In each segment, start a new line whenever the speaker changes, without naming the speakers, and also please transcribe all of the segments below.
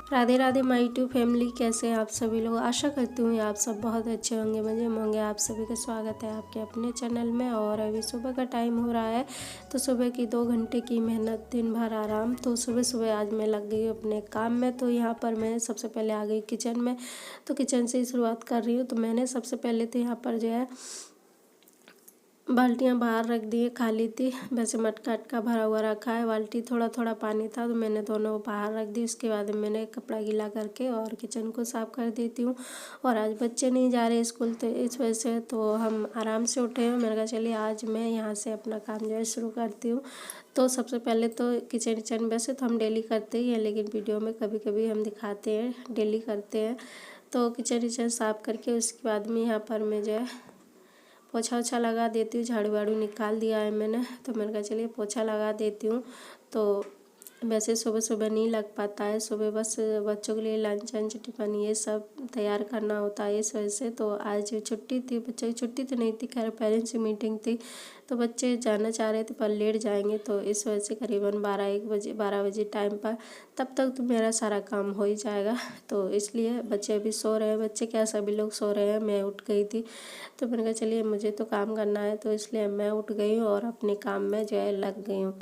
Radhe Radhe my YouTube family, कैसे हैं आप सभी लोग। आशा करती हूँ आप सब बहुत अच्छे होंगे, मज़े में होंगे। आप सभी का स्वागत है आपके अपने चैनल में। और अभी सुबह का टाइम हो रहा है, तो सुबह की 2 घंटे की मेहनत, दिन भर आराम। तो सुबह सुबह आज मैं लग गई अपने काम में। तो यहाँ पर मैं सबसे पहले आ गई किचन में, तो किचन से ही शुरुआत कर रही हूँ। तो मैंने सबसे पहले तो यहाँ पर जो है बाल्टियाँ बाहर रख दी, खाली थी। वैसे मटका अटका भरा हुआ रखा है, बाल्टी थोड़ा थोड़ा पानी था तो मैंने दोनों बाहर रख दी। उसके बाद मैंने कपड़ा गीला करके और किचन को साफ़ कर देती हूँ। और आज बच्चे नहीं जा रहे स्कूल, तो इस वजह से तो हम आराम से उठे हैं। मैंने कहा चलिए आज मैं यहाँ से अपना काम जो है शुरू करती हूँ। तो सबसे पहले तो किचन वैसे तो हम डेली करते ही हैं, लेकिन वीडियो में कभी कभी हम दिखाते हैं, डेली करते हैं। तो किचन साफ़ करके उसके बाद में यहाँ पर मैं जो है पोछा ओछा लगा देती हूँ। झाड़ू वाड़ू निकाल दिया है मैंने, तो मैंने कहा चलिए पोछा लगा देती हूँ। तो वैसे सुबह सुबह नहीं लग पाता है, सुबह बस बच्चों के लिए लंच वंच टिफ़िन ये सब तैयार करना होता है, इस वजह से। तो आज छुट्टी थी, बच्चों की छुट्टी तो नहीं थी, खैर पेरेंट्स की मीटिंग थी। तो बच्चे जाना चाह रहे थे पर लेट जाएंगे, तो इस वजह से करीबन 12 बजे टाइम पर, तब तक तो मेरा सारा काम हो ही जाएगा। तो इसलिए बच्चे अभी सो रहे हैं, बच्चे क्या सभी लोग सो रहे हैं, मैं उठ गई थी। तो मैंने कहा चलिए मुझे तो काम करना है, तो इसलिए मैं उठ गई हूँ और अपने काम में जो है लग गई हूँ।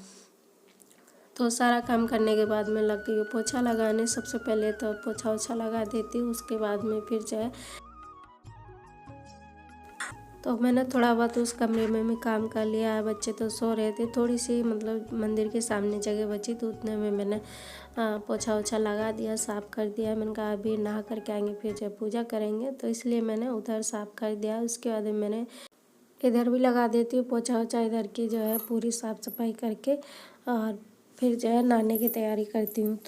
तो सारा काम करने के बाद मैं लग गई हूँ पोछा लगाने। सबसे पहले तो पोछा ओछा लगा देती हूँ, उसके बाद में फिर जो है तो मैंने थोड़ा बहुत उस कमरे में भी काम कर लिया है। बच्चे तो सो रहे थे, थोड़ी सी मतलब मंदिर के सामने जगह बची, तो उतने में मैंने पोछा ओछा लगा दिया, साफ़ कर दिया। मैंने कहा अभी नहा करके आएंगे फिर जब पूजा करेंगे, तो इसलिए मैंने उधर साफ़ कर दिया। उसके बाद मैंने इधर भी लगा देती हूँ पोछा ओछा, इधर की जो है पूरी साफ़ सफाई करके और फिर जो है नहाने की तैयारी करती हूँ।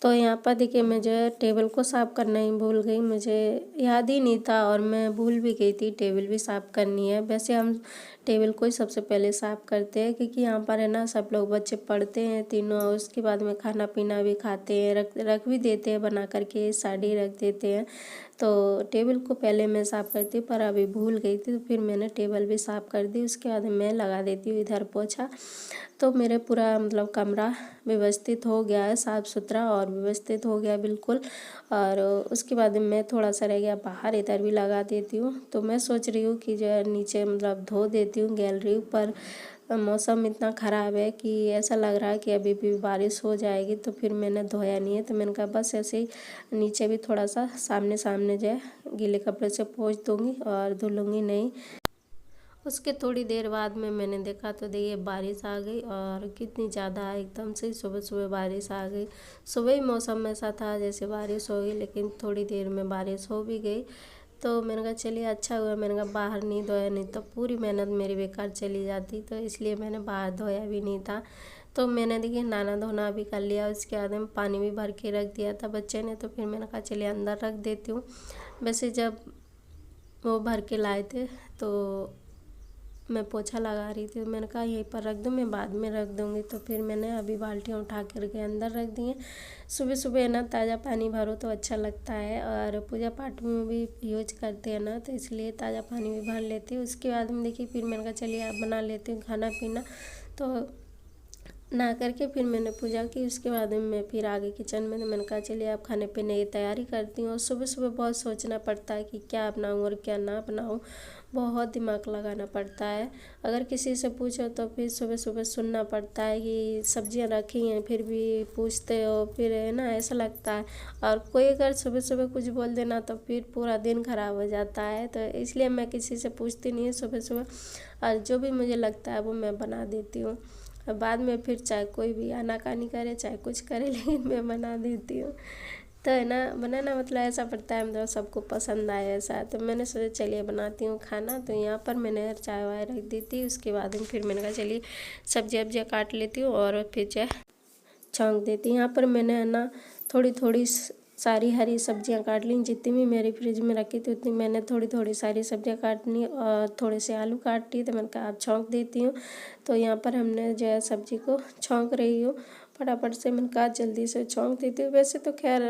तो यहाँ पर देखिए मैं जो है टेबल को साफ़ करना ही भूल गई, मुझे याद ही नहीं था और मैं भूल भी गई थी टेबल भी साफ़ करनी है। वैसे हम टेबल को ही सबसे पहले साफ़ करते हैं, क्योंकि यहाँ पर है ना सब लोग बच्चे पढ़ते हैं तीनों, उसके बाद में खाना पीना भी खाते हैं, रख भी देते हैं बना करके, साड़ी रख देते हैं। तो टेबल को पहले मैं साफ़ करती हूँ, पर अभी भूल गई थी, तो फिर मैंने टेबल भी साफ़ कर दी। उसके बाद मैं लगा देती हूँ इधर पोछा। तो मेरे पूरा मतलब कमरा व्यवस्थित हो गया है, साफ़ सुथरा और व्यवस्थित हो गया बिल्कुल। और उसके बाद मैं थोड़ा सा रह गया बाहर, इधर भी लगा देती हूँ। तो मैं सोच रही हूँ कि जो है नीचे मतलब धो देती हूँ गैलरी पर। मौसम इतना ख़राब है कि ऐसा लग रहा है कि अभी भी बारिश हो जाएगी, तो फिर मैंने धोया नहीं है। तो मैंने कहा बस ऐसे ही नीचे भी थोड़ा सा सामने सामने जो है गीले कपड़े से पोंछ दूँगी और धुलूँगी नहीं। उसके थोड़ी देर बाद में मैंने देखा तो देखिए बारिश आ गई, और कितनी ज़्यादा एकदम से सुबह सुबह बारिश आ गई। सुबह ही मौसम ऐसा था जैसे बारिश होगी, लेकिन थोड़ी देर में बारिश हो भी गई। तो मैंने कहा चलिए अच्छा हुआ, मैंने कहा बाहर नहीं धोया, नहीं तो पूरी मेहनत मेरी बेकार चली जाती। तो इसलिए मैंने बाहर धोया भी नहीं था। तो मैंने देखिए नहाना धोना भी कर लिया, उसके बाद में पानी भी भर के रख दिया था बच्चे ने। तो फिर मैंने कहा चलिए अंदर रख देती हूँ। वैसे जब वो भर के लाए थे तो मैं पोछा लगा रही थी, मैंने कहा यहीं पर रख दूँ, मैं बाद में रख दूँगी। तो फिर मैंने अभी बाल्टियाँ उठा करके अंदर रख दी हैं। सुबह सुबह ना ताज़ा पानी भरो तो अच्छा लगता है, और पूजा पाठ में भी यूज करते हैं ना, तो इसलिए ताज़ा पानी भी भर लेती हूँ। उसके बाद में देखिए फिर मैंने कहा चलिए आप बना लेती हूँ खाना पीना। तो नहा करके फिर मैंने पूजा की। उसके बाद में मैं फिर आ गई किचन में। तो मैंने कहा चलिए आप खाने पीने की तैयारी करती हूँ। और सुबह सुबह बहुत सोचना पड़ता है कि क्या बनाऊँ और क्या ना बनाऊँ, बहुत दिमाग लगाना पड़ता है। अगर किसी से पूछो तो फिर सुबह सुबह सुनना पड़ता है कि सब्जियां रखी हैं, फिर भी पूछते हो, फिर है ना ऐसा लगता है। और कोई अगर सुबह सुबह कुछ बोल देना तो फिर पूरा दिन ख़राब हो जाता है। तो इसलिए मैं किसी से पूछती नहीं हूँ सुबह सुबह, और जो भी मुझे लगता है वो मैं बना देती हूँ। और बाद में फिर चाहे कोई भी आनाकानी करे चाहे कुछ करे, लेकिन मैं बना देती हूँ। तो है ना बनाना मतलब ऐसा पड़ता है मतलब सबको पसंद आए ऐसा। तो मैंने सोचा चलिए बनाती हूँ खाना। तो यहाँ पर मैंने चाय वाय रख दी थी। उसके बाद में फिर मैंने कहा चलिए सब्जी वब्जियाँ काट लेती हूँ और फिर चाय छौंक देती हूँ। यहाँ पर मैंने है ना थोड़ी थोड़ी सारी हरी सब्जियां काट ली, जितनी भी मेरी फ्रिज में रखी थी उतनी मैंने थोड़ी थोड़ी सारी सब्जियां काट ली, और थोड़े से आलू काट लिए। तो मैंने कहा आप छौंक देती हूँ। तो यहाँ पर हमने जो है सब्जी को छौंक रही हूँ फटाफट से, मैंने कहा जल्दी से छौंक देती हूँ। वैसे तो खैर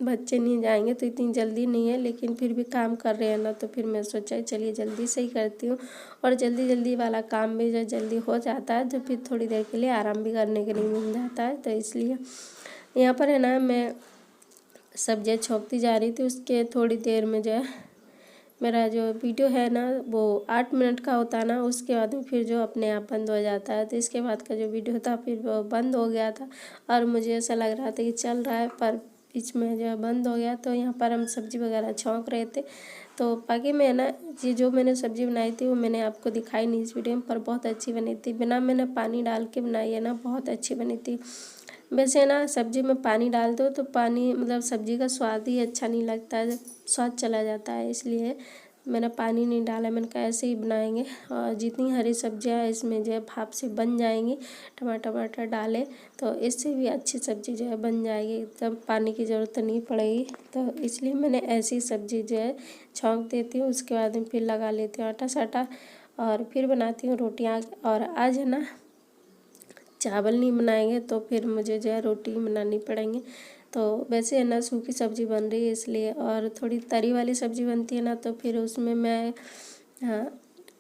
बच्चे नहीं जाएंगे तो इतनी जल्दी नहीं है, लेकिन फिर भी काम कर रहे हैं ना, तो फिर मैं सोचा चलिए जल्दी से ही करती हूँ। और जल्दी जल्दी वाला काम भी जब जल्दी हो जाता है तो फिर थोड़ी देर के लिए आराम भी करने के लिए मिल जाता है। तो इसलिए यहाँ पर है ना मैं सब्जियाँ छोंकती जा रही थी। उसके थोड़ी देर में जो है मेरा जो वीडियो है ना वो 8 मिनट का होता है ना, उसके बाद में फिर जो अपने आप बंद हो जाता है। तो इसके बाद का जो वीडियो था फिर वो बंद हो गया था और मुझे ऐसा लग रहा था कि चल रहा है, पर बीच में जो है बंद हो गया। तो यहाँ पर हम सब्ज़ी वगैरह छौंक रहे थे। तो बाकी मैं ना ये जो मैंने सब्ज़ी बनाई थी वो मैंने आपको दिखाई नहीं इस वीडियो में, पर बहुत अच्छी बनी थी। बिना मैंने पानी डाल के बनाई है ना, बहुत अच्छी बनी थी। वैसे ना सब्ज़ी में पानी डाल दो तो पानी मतलब सब्ज़ी का स्वाद ही अच्छा नहीं लगता है, स्वाद चला जाता है, इसलिए मैंने पानी नहीं डाला। मैंने कहा ऐसे ही बनाएंगे और जितनी हरी सब्जियां हैं इसमें जो है भाप से बन जाएंगी। टमाटर डालें तो इससे भी अच्छी सब्ज़ी जो है बन जाएगी, एकदम पानी की ज़रूरत नहीं पड़ेगी। तो इसलिए मैंने ऐसी सब्ज़ी जो है छौंक देती हूँ। उसके बाद में फिर लगा लेती हूँ आटा साटा और फिर बनाती हूँ रोटियाँ। और आज है ना चावल नहीं बनाएंगे तो फिर मुझे जो है रोटी बनानी पड़ेंगी। तो वैसे है ना सूखी सब्ज़ी बन रही है इसलिए, और थोड़ी तरी वाली सब्ज़ी बनती है ना तो फिर उसमें मैं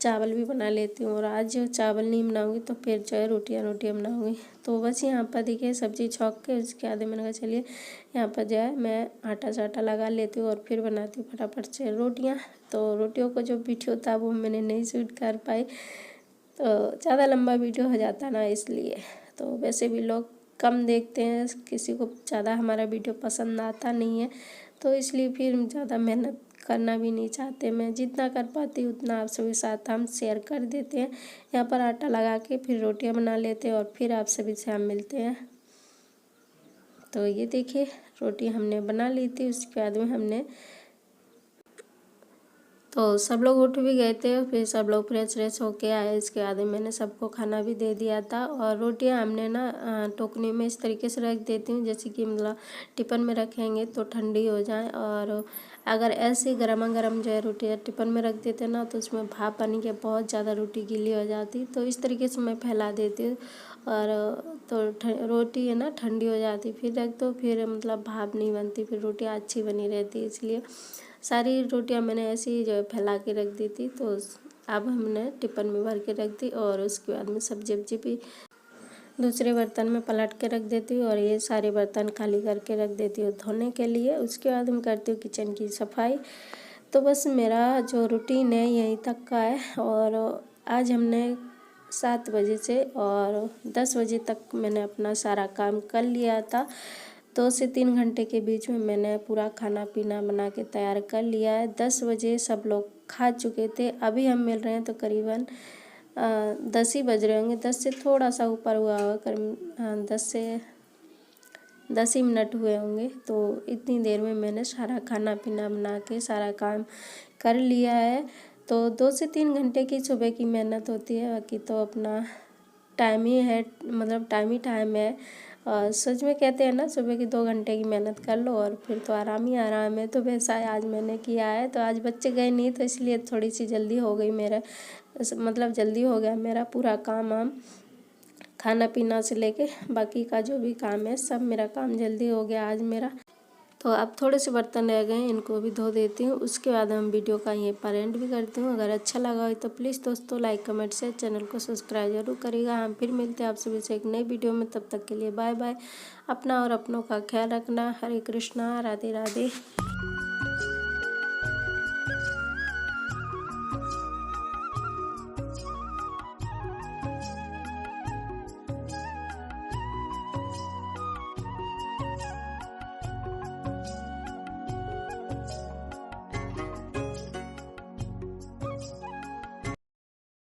चावल भी बना लेती हूँ। और आज जो चावल नहीं बनाऊँगी तो फिर जो है रोटियाँ बनाऊँगी। तो बस यहाँ पर देखिए सब्ज़ी छौंक के उसके आधे मैंने कहा चलिए यहाँ पर जो है मैं आटा साटा लगा लेती हूँ और फिर बनाती हूँ फटाफट से रोटियाँ। तो रोटियों को जो वीडियो था वो मैंने नहीं शूट कर पाई, तो ज़्यादा लंबा वीडियो हो जाता ना इसलिए। तो वैसे भी लोग कम देखते हैं, किसी को ज़्यादा हमारा वीडियो पसंद आता नहीं है, तो इसलिए फिर ज़्यादा मेहनत करना भी नहीं चाहते। मैं जितना कर पाती हूँ उतना आप सभी साथ हम शेयर कर देते हैं। यहाँ पर आटा लगा के फिर रोटियां बना लेते हैं और फिर आप सभी से हम मिलते हैं। तो ये देखिए रोटी हमने बना ली थी। उसके बाद में हमने तो सब लोग उठ भी गए थे, फिर सब लोग फ्रेश होके आए। इसके बाद मैंने सबको खाना भी दे दिया था। और रोटियां हमने ना टोकनी में इस तरीके से रख देती हूँ जैसे कि मतलब टिफ़िन में रखेंगे तो ठंडी हो जाए। और अगर ऐसे गर्मा गर्म जो है रोटी टिफ़िन में रख देते ना तो उसमें भाप पानी के बहुत ज़्यादा रोटी गीली हो जाती, तो इस तरीके से मैं फैला देती हूँ। और तो रोटी है ना ठंडी हो जाती, फिर रख दो, फिर मतलब भाप नहीं बनती, फिर रोटियाँ अच्छी बनी रहती। इसलिए सारी रोटियां मैंने ऐसे ही जो है फैला के रख दी थी। तो अब हमने टिफ़िन में भर के रख दी और उसके बाद में सब्जी वब्जी भी दूसरे बर्तन में पलट के रख देती हूँ और ये सारे बर्तन खाली करके रख देती हूँ धोने के लिए। उसके बाद मैं करती हूँ किचन की सफाई। तो बस मेरा जो रूटीन है यहीं तक का है। और आज हमने 7 बजे से और 10 बजे तक मैंने अपना सारा काम कर लिया था। 2 से 3 घंटे के बीच में मैंने पूरा खाना पीना बना के तैयार कर लिया है। 10 बजे सब लोग खा चुके थे। अभी हम मिल रहे हैं तो करीबन 10 ही बज रहे होंगे, 10 से थोड़ा सा ऊपर हुआ होगा, करीब 10 ही मिनट हुए होंगे। तो इतनी देर में मैंने सारा खाना पीना बना के सारा काम कर लिया है। तो 2 से 3 घंटे की सुबह की मेहनत होती है, बाकी तो अपना टाइम ही है, मतलब टाइम है। और सच में कहते हैं ना सुबह की 2 घंटे की मेहनत कर लो और फिर तो आराम ही आराम है। तो वैसा आज मैंने किया है। तो आज बच्चे गए नहीं तो इसलिए थोड़ी सी जल्दी हो गई मेरा, मतलब जल्दी हो गया मेरा पूरा काम खाना पीना से लेके बाकी का जो भी काम है सब मेरा काम जल्दी हो गया आज मेरा। तो अब थोड़े से बर्तन रह गए, इनको भी धो देती हूँ। उसके बाद हम वीडियो का यहीं पर एंड भी करती हूँ। अगर अच्छा लगा हो तो प्लीज़ दोस्तों लाइक कमेंट से चैनल को सब्सक्राइब जरूर करिएगा। हम फिर मिलते हैं आप सभी से एक नई वीडियो में, तब तक के लिए बाय बाय। अपना और अपनों का ख्याल रखना। हरे कृष्णा, राधे राधे।